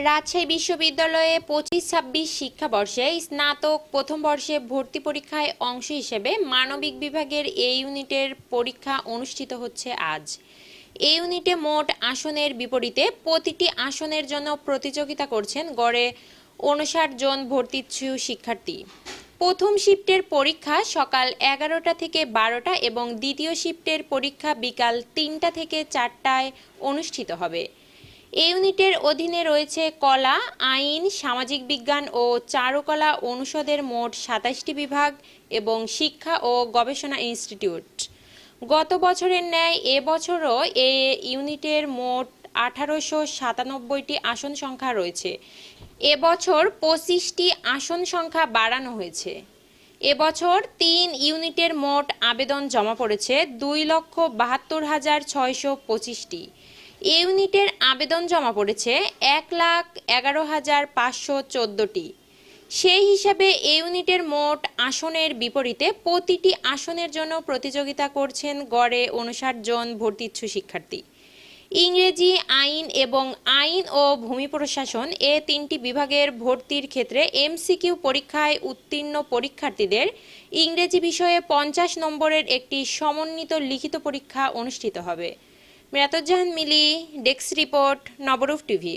রাজশাহী বিশ্ববিদ্যালয়ে ২৫-২৬ শিক্ষাবর্ষে স্নাতক প্রথম বর্ষে ভর্তি পরীক্ষায় অংশ হিসেবে মানবিক বিভাগের এ ইউনিটের পরীক্ষা অনুষ্ঠিত হচ্ছে আজ। এই ইউনিটে মোট আসনের বিপরীতে প্রতিটি আসনের জন্য প্রতিযোগিতা করছেন গড়ে ৫৯ জন ভর্তিচ্ছু শিক্ষার্থী। প্রথম শিফটের পরীক্ষা সকাল ১১টা থেকে ১২টা এবং দ্বিতীয় শিফটের পরীক্ষা বিকাল ৩টা থেকে ৪টায় অনুষ্ঠিত হবে। এই ইউনিটের অধীনে রয়েছে কলা, আইন, সামাজিক বিজ্ঞান ও চারুকলা অনুষদের মোট ২৭টি বিভাগ এবং শিক্ষা ও গবেষণা ইনস্টিটিউট। গত বছরের ন্যায় এবছরও এই ইউনিটের মোট ১৮৯৭টি আসন সংখ্যা রয়েছে। এবছর ২৫টি আসন সংখ্যা বাড়ানো হয়েছে। এবছর ৩ ইউনিটের মোট আবেদন জমা পড়েছে ২,৭২,৬২৫টি। এই ইউনিটের আবেদন জমা পড়েছে ১,১১,৫১৪টি। সেই হিসাবে এই ইউনিটের মোট আসনের বিপরীতে প্রতিটি আসনের জন্য প্রতিযোগিতা করছেন গড়ে ৫৯ জন ভর্তিচ্ছু শিক্ষার্থী। ইংরেজি, আইন এবং আইন ও ভূমি প্রশাসন এ তিনটি বিভাগের ভর্তির ক্ষেত্রে এমসিকিউ পরীক্ষায় উত্তীর্ণ পরীক্ষার্থীদের ইংরেজি বিষয়ে ৫০ নম্বরের একটি সমন্বিত লিখিত পরীক্ষা অনুষ্ঠিত হবে। মিরাতুজ্জাহান মিলি, ডেস্ক রিপোর্ট, নবরূপ টিভি।